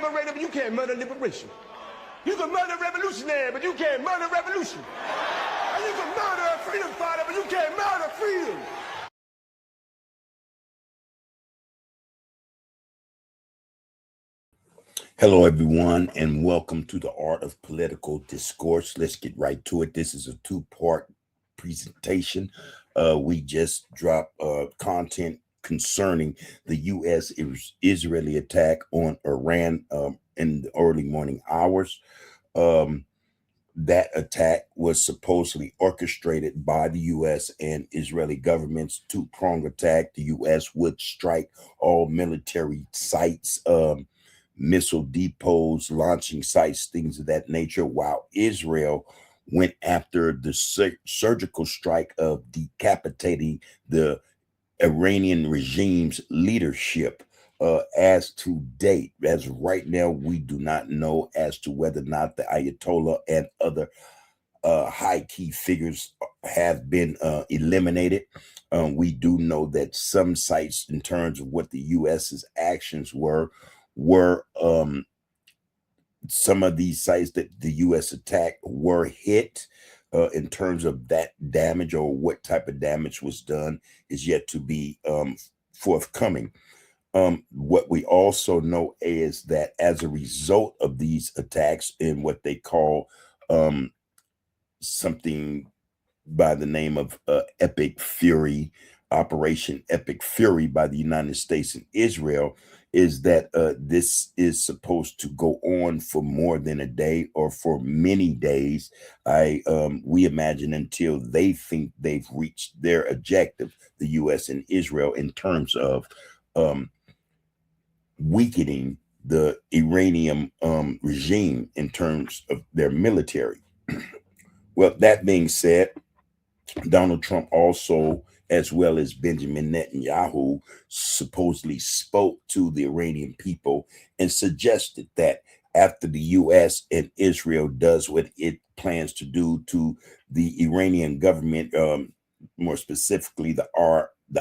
liberator, but you can't murder liberation. You can murder revolutionary, but you can't murder revolution. And you can murder a freedom fighter, but you can't murder freedom. Hello, everyone, and welcome to the Art of Political Discourse. Let's get right to it. This is a two-part presentation. We just dropped content concerning the U.S.-Israeli attack on Iran in the early morning hours. That attack was supposedly orchestrated by the U.S. and Israeli governments. Two-pronged attack. The U.S. would strike all military sites, missile depots, launching sites, things of that nature, while Israel went after the surgical strike of decapitating the Iranian regime's leadership. As to date, as right now, we do not know as to whether or not the Ayatollah and other high key figures have been eliminated. We do know that some sites, in terms of what the U.S.'s actions were some of these sites that the U.S. attacked were hit. In terms of that damage or what type of damage was done is yet to be forthcoming. What we also know is that as a result of these attacks in what they call something by the name of Epic Fury, Operation Epic Fury by the United States and Israel, is that this is supposed to go on for more than a day or for many days. We imagine until they think they've reached their objective, the U.S. and Israel, in terms of weakening the Iranian regime in terms of their military. Well, that being said, Donald Trump also, as well as Benjamin Netanyahu, supposedly spoke to the Iranian people and suggested that after the U.S. and Israel does what it plans to do to the Iranian government, more specifically the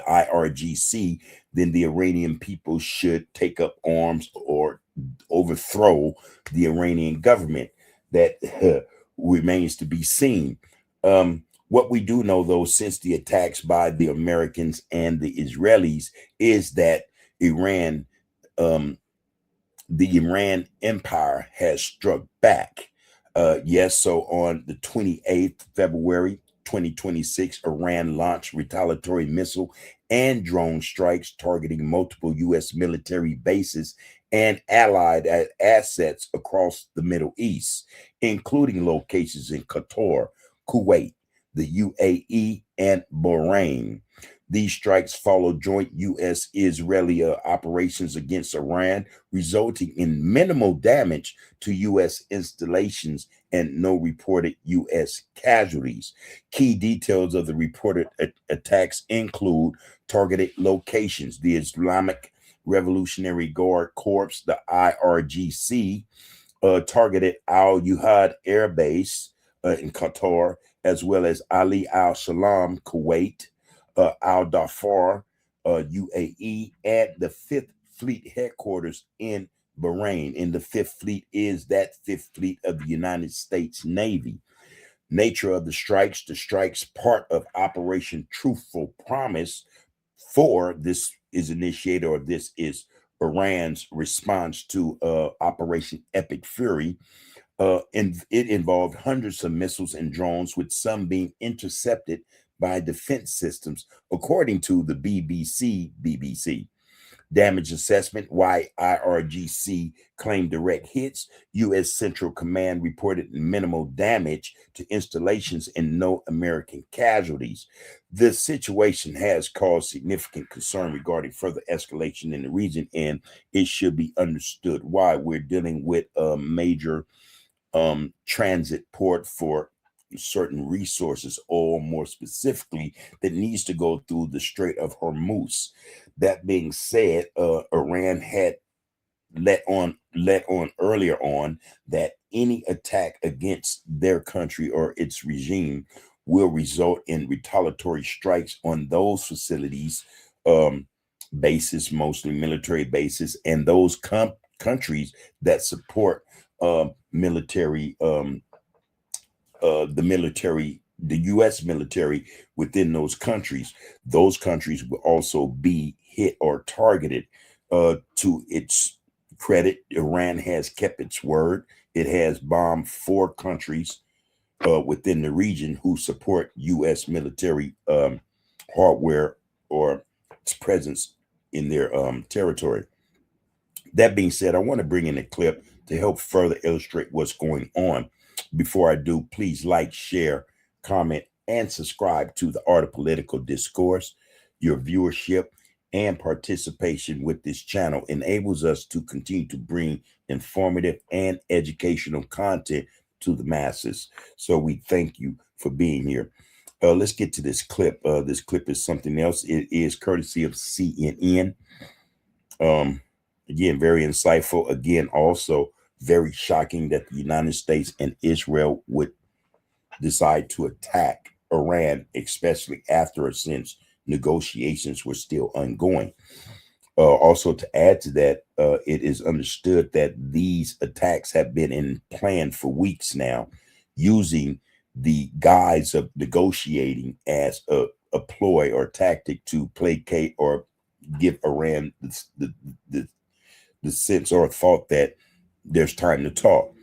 IRGC, then the Iranian people should take up arms or overthrow the Iranian government. That remains to be seen. What we do know, though, since the attacks by the Americans and the Israelis, is that the Iran empire has struck back. Yes, so on the 28th February 2026, Iran launched retaliatory missile and drone strikes targeting multiple U.S. military bases and allied assets across the Middle East, including locations in Qatar, Kuwait, the UAE, and Bahrain. These strikes follow joint U.S.-Israeli operations against Iran, resulting in minimal damage to U.S. installations and no reported U.S. casualties. Key details of the reported attacks include targeted locations: the Islamic Revolutionary Guard Corps, the IRGC, targeted Al Uhaid Air Base in Qatar, as well as Ali Al Salam, Kuwait, Al Dhafar, UAE, and the 5th Fleet headquarters in Bahrain. And the 5th Fleet is that 5th Fleet of the United States Navy. Nature of the strikes part of Operation Truthful Promise. This is initiated, or this is Iran's response to Operation Epic Fury. And it involved hundreds of missiles and drones, with some being intercepted by defense systems, according to the BBC. Damage assessment: why IRGC claimed direct hits. U.S. Central Command reported minimal damage to installations and no American casualties. The situation has caused significant concern regarding further escalation in the region, and it should be understood why. We're dealing with a major transit port for certain resources, or more specifically, that needs to go through the Strait of Hormuz. That being said, Iran had let on earlier on that any attack against their country or its regime will result in retaliatory strikes on those facilities, bases, mostly military bases, and those countries that support military, the U.S. military within those countries will also be hit or targeted. To its credit, Iran has kept its word. It has bombed 4 countries within the region who support U.S. military hardware or its presence in their territory. That being said, I want to bring in a clip to help further illustrate what's going on. Before I do, please like, share, comment, and subscribe to the Art of Political Discourse. Your viewership and participation with this channel enables us to continue to bring informative and educational content to the masses. So we thank you for being here. Let's get to this clip. This clip is something else. It is courtesy of CNN. Again, very insightful. Again, also very shocking that the United States and Israel would decide to attack Iran, especially after, since negotiations were still ongoing. Also, to add to that, it is understood that these attacks have been in plan for weeks now, using the guise of negotiating as a ploy or tactic to placate or give Iran the sense or thought that there's time to talk.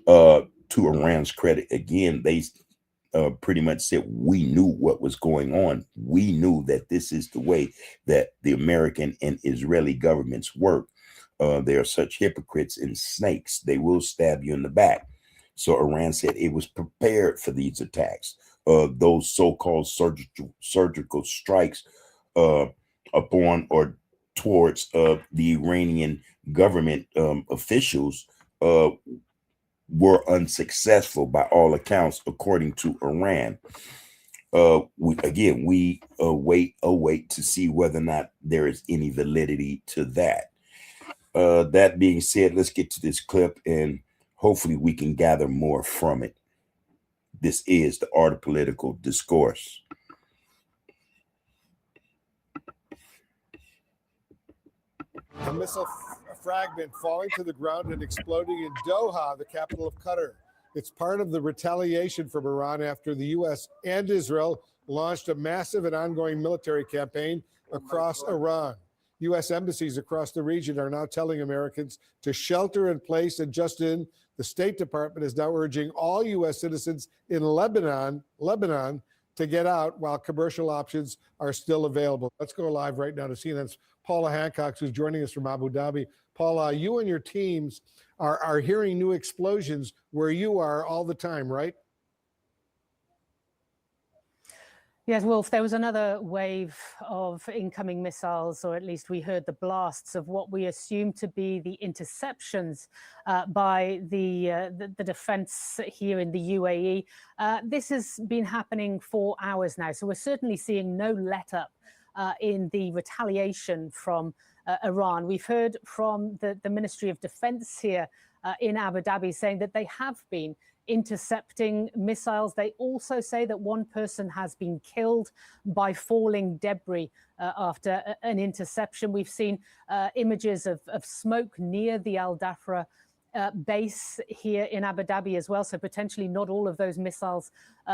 To Iran's credit, again, they pretty much said, we knew what was going on. We knew that this is the way that the American and Israeli governments work. They are such hypocrites and snakes. They will stab you in the back. So Iran said it was prepared for these attacks. Those so-called surgical strikes upon or towards the Iranian government officials were unsuccessful by all accounts, according to Iran. We await to see whether or not there is any validity to that. That being said, let's get to this clip and hopefully we can gather more from it. This is the Art of Political Discourse. A missile fragment falling to the ground and exploding in Doha, the capital of Qatar. It's part of the retaliation from Iran after the U.S. and Israel launched a massive and ongoing military campaign across Iran. U.S. embassies across the region are now telling Americans to shelter in place, and just in, the State Department is now urging all U.S. citizens in Lebanon to get out while commercial options are still available. Let's go live right now to CNN's Paula Hancock, who's joining us from Abu Dhabi. Paula, you and your teams are hearing new explosions where you are all the time, right? Yes, Wolf, there was another wave of incoming missiles, or at least we heard the blasts of what we assume to be the interceptions by the defense here in the UAE. This has been happening for hours now, so we're certainly seeing no let-up in the retaliation from Iran. We've heard from the Ministry of Defense here in Abu Dhabi saying that they have been intercepting missiles. They also say that one person has been killed by falling debris after an interception. We've seen images of smoke near the Al Dhafra base here in Abu Dhabi as well. So potentially not all of those missiles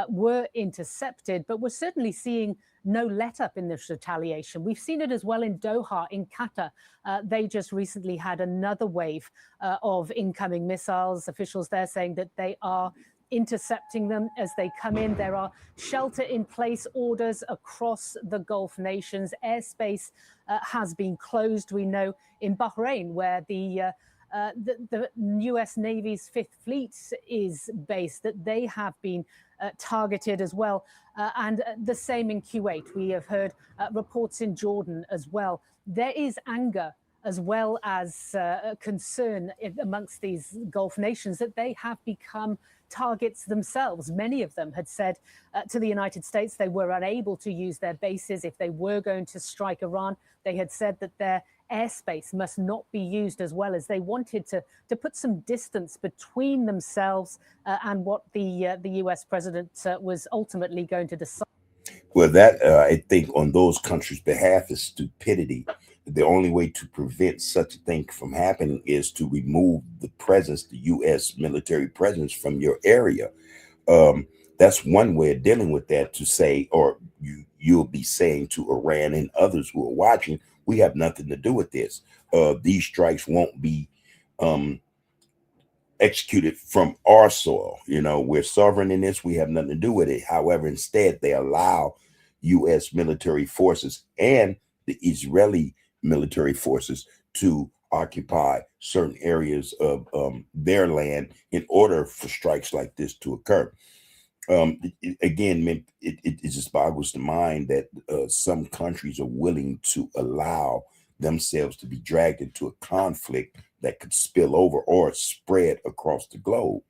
were intercepted, but we're certainly seeing no let-up in this retaliation. We've seen it as well in Doha, in Qatar. They just recently had another wave of incoming missiles. Officials there saying that they are intercepting them as they come in. There are shelter-in-place orders across the Gulf nations. Airspace has been closed. We know in Bahrain, where the U.S. Navy's Fifth Fleet is based, that they have been targeted as well. And the same in Kuwait. We have heard reports in Jordan as well. There is anger as well as concern amongst these Gulf nations that they have become targets themselves. Many of them had said to the United States they were unable to use their bases if they were going to strike Iran. They had said that their airspace must not be used, as well as they wanted to put some distance between themselves and what the US president was ultimately going to decide. Well, that I think on those countries' behalf is stupidity. The only way to prevent such a thing from happening is to remove the presence, the U.S. military presence from your area. That's one way of dealing with that, to say, or you'll be saying to Iran and others who are watching, we have nothing to do with this. These strikes won't be executed from our soil. You know, we're sovereign in this. We have nothing to do with it. However, instead, they allow U.S. military forces and the Israeli military forces to occupy certain areas of their land in order for strikes like this to occur. Again, it just boggles the mind that some countries are willing to allow themselves to be dragged into a conflict that could spill over or spread across the globe.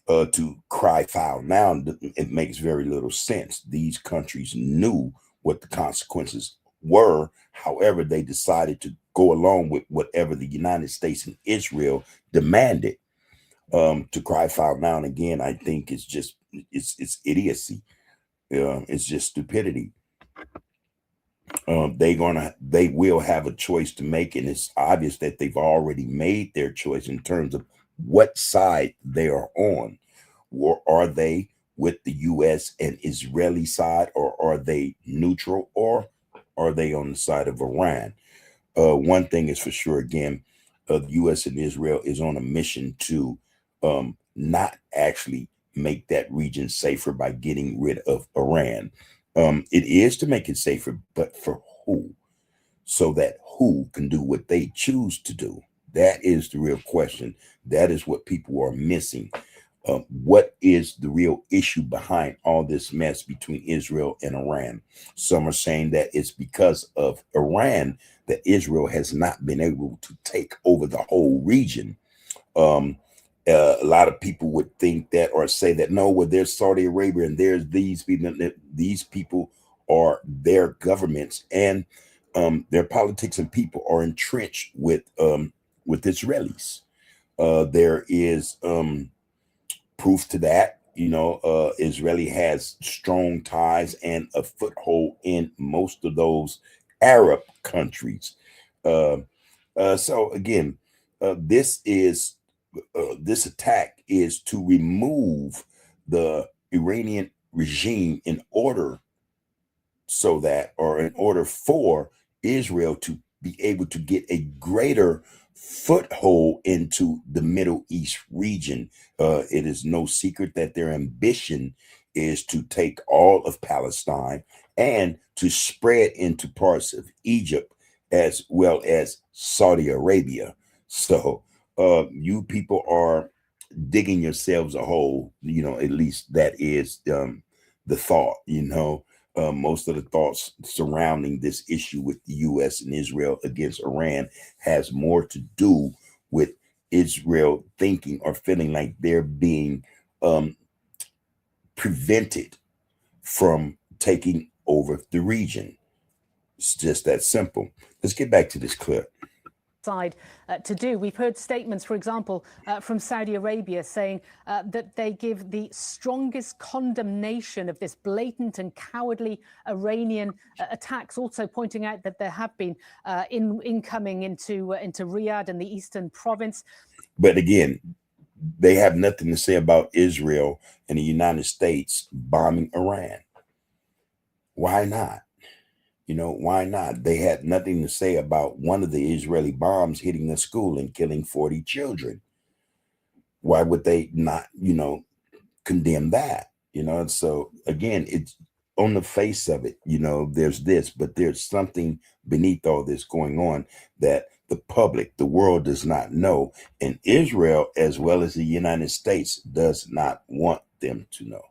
To cry foul now, it makes very little sense. These countries knew what the consequences were. However, they decided to go along with whatever the United States and Israel demanded. To cry foul now and again, I think it's just it's idiocy. It's just stupidity. They will have a choice to make, and it's obvious that they've already made their choice in terms of what side they are on. Or are they with the U.S. and Israeli side, or are they neutral, or are they on the side of Iran? One thing is for sure, again, the U.S. and Israel is on a mission to not actually make that region safer by getting rid of Iran. It is to make it safer, but for who? So that who can do what they choose to do? That is the real question. That is what people are missing. What is the real issue behind all this mess between Israel and Iran? Some are saying that it's because of Iran that Israel has not been able to take over the whole region. A lot of people would think that, or say that, no, well, there's Saudi Arabia and there's these people. These people are their governments, and their politics and people are entrenched with Israelis. There is proof to that. You know, Israeli has strong ties and a foothold in most of those Arab countries. So again, this attack is to remove the Iranian regime in order for Israel to be able to get a greater foothold into the Middle East region. It is no secret that their ambition is to take all of Palestine and to spread into parts of Egypt as well as Saudi Arabia. So you people are digging yourselves a hole, you know, at least that is the thought, you know. Most of the thoughts surrounding this issue with the U.S. and Israel against Iran has more to do with Israel thinking or feeling like they're being prevented from taking over the region. It's just that simple. Let's get back to this clip. To do. We've heard statements, for example, from Saudi Arabia saying that they give the strongest condemnation of this blatant and cowardly Iranian attacks, also pointing out that there have been incoming into Riyadh and the eastern province. But again, they have nothing to say about Israel and the United States bombing Iran. Why not? You know, why not? They had nothing to say about one of the Israeli bombs hitting a school and killing 40 children. Why would they not, you know, condemn that? You know, and so again, it's on the face of it, you know, there's this, but there's something beneath all this going on that the public, the world does not know. And Israel, as well as the United States, does not want them to know.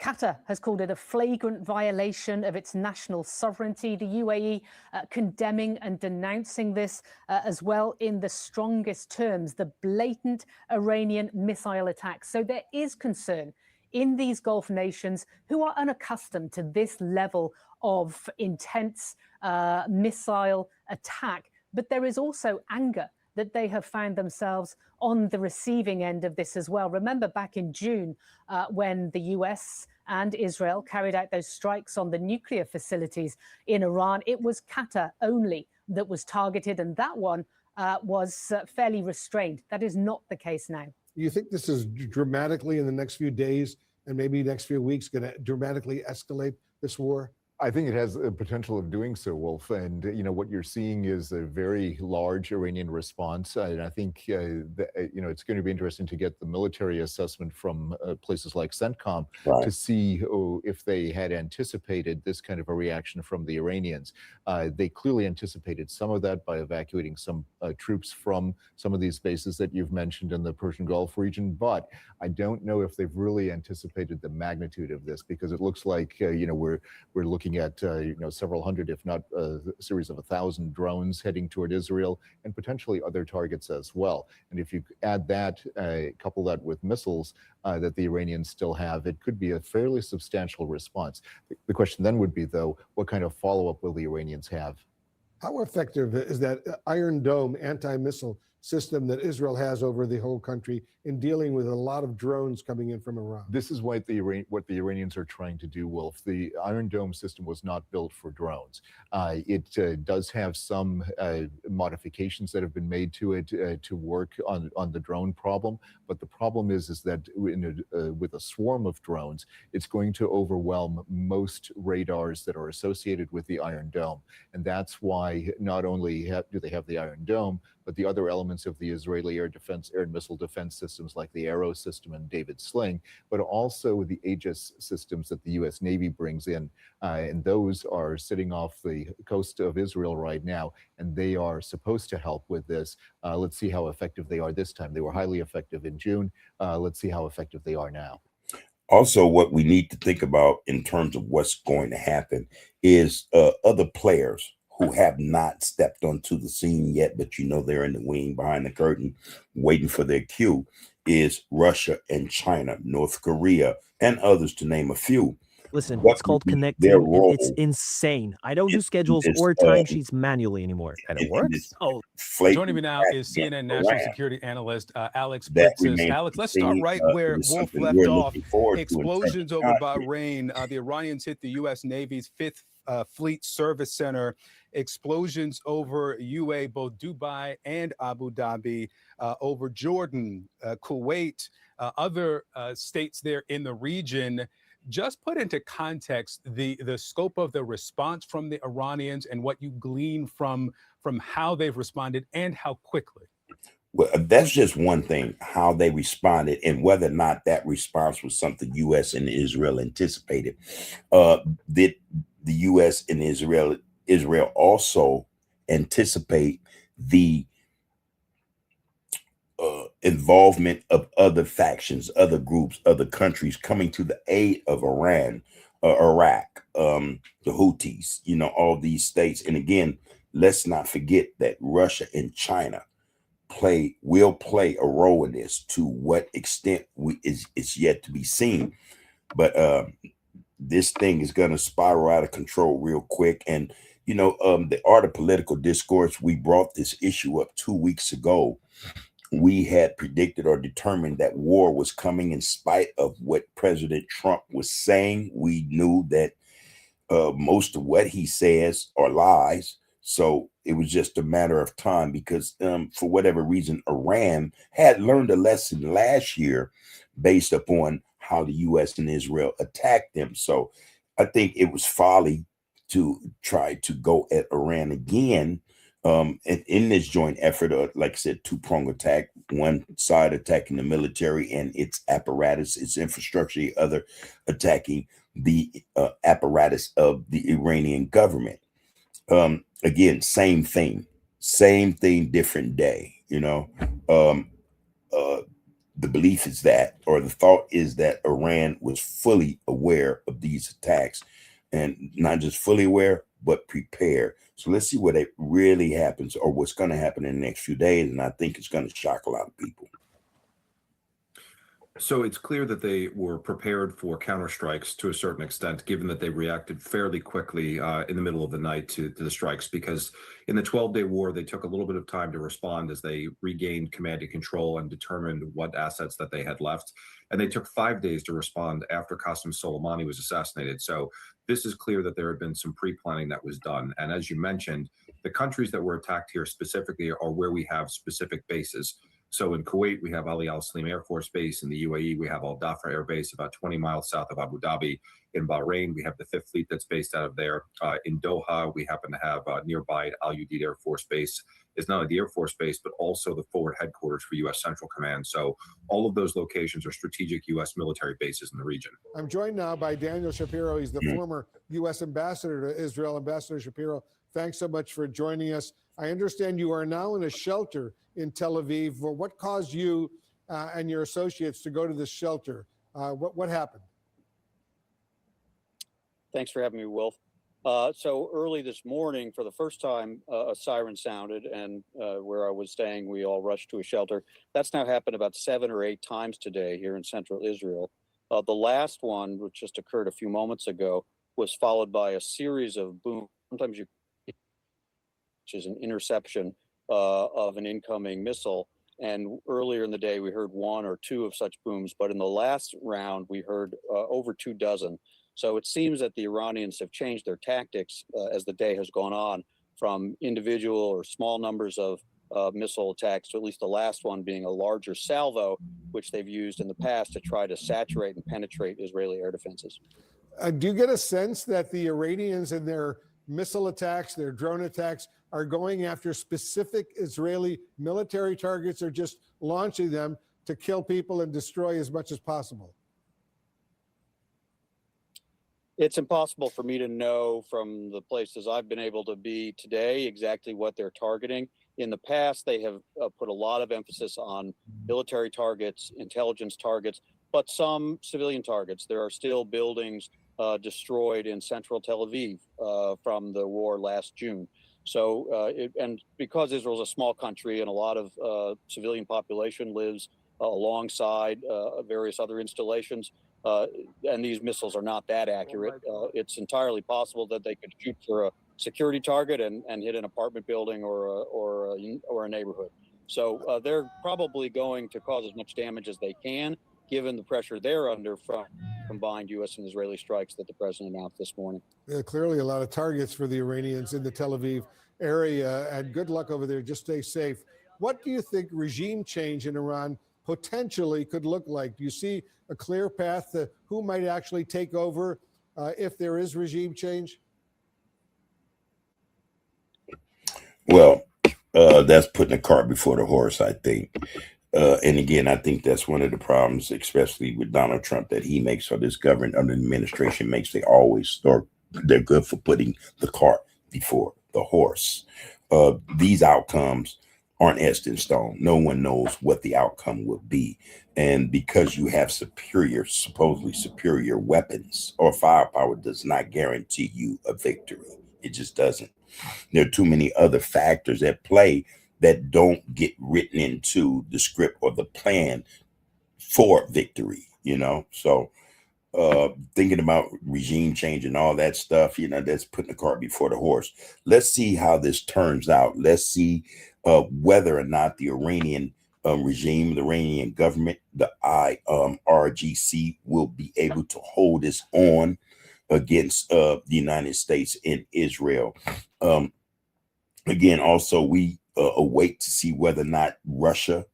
Qatar has called it a flagrant violation of its national sovereignty. The UAE condemning and denouncing this as well in the strongest terms, the blatant Iranian missile attacks. So there is concern in these Gulf nations who are unaccustomed to this level of intense missile attack. But there is also anger that they have found themselves on the receiving end of this as well. Remember back in June when the US and Israel carried out those strikes on the nuclear facilities in Iran, it was Qatar only that was targeted, and that one was fairly restrained. That is not the case now. You think this is dramatically in the next few days and maybe next few weeks going to dramatically escalate this war? I think it has the potential of doing so, Wolf. And, what you're seeing is a very large Iranian response. And I think, it's going to be interesting to get the military assessment from places like CENTCOM to see if they had anticipated this kind of a reaction from the Iranians. They clearly anticipated some of that by evacuating some troops from some of these bases that you've mentioned in the Persian Gulf region. But I don't know if they've really anticipated the magnitude of this, because it looks like, we're looking at several hundred, if not a series of 1,000 drones heading toward Israel, and potentially other targets as well. And if you add that, couple that with missiles that the Iranians still have, it could be a fairly substantial response. The question then would be, though, what kind of follow-up will the Iranians have? How effective is that Iron Dome anti-missile system that Israel has over the whole country in dealing with a lot of drones coming in from Iran? This is what the Iranians are trying to do, Wolf. The Iron Dome system was not built for drones. It does have some modifications that have been made to it to work on the drone problem. But the problem is that with a swarm of drones, it's going to overwhelm most radars that are associated with the Iron Dome. And that's why not only do they have the Iron Dome, but the other elements of the Israeli air and missile defense systems like the Arrow system and David Sling, but also the Aegis systems that the U.S. Navy brings in. And those are sitting off the coast of Israel right now, and they are supposed to help with this. Let's see how effective they are this time. They were highly effective in June. Let's see how effective they are now. Also, what we need to think about in terms of what's going to happen is other players who have not stepped onto the scene yet, but they're in the wing behind the curtain waiting for their cue, is Russia and China, North Korea, and others, to name a few. Listen, it's called connecting, and it's insane. I don't do schedules or timesheets manually anymore, and it works. Joining me now is CNN national security analyst Alex Blitzis. Alex, let's start right where Wolf left off. Explosions over Bahrain. The Iranians hit the U.S. Navy's 5th Fleet Service Center. Explosions over UAE, both Dubai and Abu Dhabi, over Jordan, Kuwait, other states there in the region. Just put into context the scope of the response from the Iranians and what you glean from how they've responded and how quickly. Well, that's just one thing, how they responded and whether or not that response was something U.S. and Israel anticipated. Did the U.S. and Israel also anticipate the involvement of other factions, other groups, other countries coming to the aid of Iran, Iraq, the Houthis, all these states? And again, let's not forget that Russia and China will play a role in this. To what extent is yet to be seen. But this thing is going to spiral out of control real quick. And the art of political discourse, we brought this issue up 2 weeks ago. We had predicted or determined that war was coming in spite of what President Trump was saying. We knew that most of what he says are lies. So it was just a matter of time because for whatever reason, Iran had learned a lesson last year based upon how the U.S. and Israel attacked them. So I think it was folly to try to go at Iran again. And in this joint effort, like I said, two-pronged attack, one side attacking the military and its apparatus, its infrastructure, the other attacking the apparatus of the Iranian government. Again, same thing, different day, the belief is that, or the thought is that Iran was fully aware of these attacks, and not just fully aware, but prepared. So let's see what really happens, or what's going to happen in the next few days. And I think it's going to shock a lot of people. So it's clear that they were prepared for counterstrikes to a certain extent, given that they reacted fairly quickly in the middle of the night to the strikes, because in the 12-day war, they took a little bit of time to respond as they regained command and control and determined what assets that they had left. And they took 5 days to respond after Qasem Soleimani was assassinated. So this is clear that there had been some pre-planning that was done. And as you mentioned, The countries that were attacked here specifically are where we have specific bases. So in Kuwait, we have Ali Al Salim Air Force Base. In the UAE, we have Al Dhafra Air Base, about 20 miles south of Abu Dhabi. In Bahrain, we have the 5th Fleet that's based out of there. In Doha, we happen to have nearby Al Udeid Air Force Base. Is not only the Air Force Base, but also the forward headquarters for U.S. Central Command. So all of those locations are strategic U.S. military bases in the region. I'm joined now by Daniel Shapiro. He's the former U.S. ambassador to Israel. Ambassador Shapiro, thanks so much for joining us. I understand you are now in a shelter in Tel Aviv. Well, what caused you and your associates to go to this shelter? What happened? Thanks for having me, Wolf. So early this morning, for the first time, a siren sounded, and where I was staying, we all rushed to a shelter. That's now happened about 7 or 8 times today here in central Israel. The last one, which just occurred a few moments ago, was followed by a series of booms. Sometimes which is an interception of an incoming missile. And earlier in the day, we heard 1 or 2 of such booms. But in the last round, we heard over 2 dozen. So it seems that the Iranians have changed their tactics as the day has gone on, from individual or small numbers of missile attacks to at least the last one being a larger salvo, which they've used in the past to try to saturate and penetrate Israeli air defenses. Do you get a sense that the Iranians and their missile attacks, their drone attacks, are going after specific Israeli military targets, or just launching them to kill people and destroy as much as possible? It's impossible for me to know from the places I've been able to be today exactly what they're targeting. In the past, they have put a lot of emphasis on military targets, intelligence targets, but some civilian targets. There are still buildings destroyed in central Tel Aviv from the war last June. So, and because Israel's a small country and a lot of civilian population lives alongside various other installations, and these missiles are not that accurate, it's entirely possible that they could shoot for a security target and hit an apartment building or a neighborhood. So they're probably going to cause as much damage as they can, given the pressure they're under from combined U.S. and Israeli strikes that the president announced this morning. Clearly a lot of targets for the Iranians in the Tel Aviv area, and good luck over there. Just stay safe. What do you think regime change in Iran potentially could look like? Do you see a clear path to who might actually take over if there is regime change? Well, that's putting the cart before the horse, I think. And again, I think that's one of the problems, especially with Donald Trump, that he makes, or this government under administration makes. They always start, they're good for putting the cart before the horse. These outcomes aren't etched in stone. No one knows what the outcome will be. And because you have supposedly superior weapons or firepower, does not guarantee you a victory. It just doesn't. There are too many other factors at play that don't get written into the script or the plan for victory, you know? So thinking about regime change and all that stuff, you know, that's putting the cart before the horse. Let's see how this turns out. Let's see whether or not the Iranian regime, the Iranian government, the IRGC will be able to hold its own against the United States and Israel. Again, also, we await to see whether or not Russia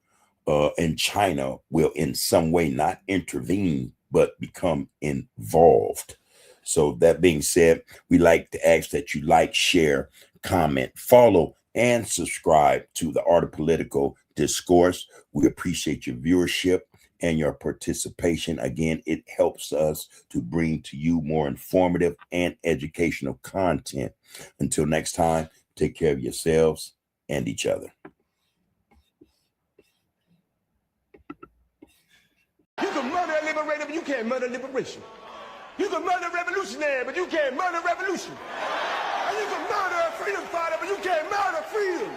and China will in some way not intervene, but become involved. So that being said, we like to ask that you like, share, comment, follow, and subscribe to the Art of Political Discourse. We appreciate your viewership and your participation. Again, it helps us to bring to you more informative and educational content. Until next time, take care of yourselves and each other. You can murder a liberator, but you can't murder liberation. You can murder a revolutionary, but you can't murder revolution. And you can murder a freedom fighter, but you can't murder freedom.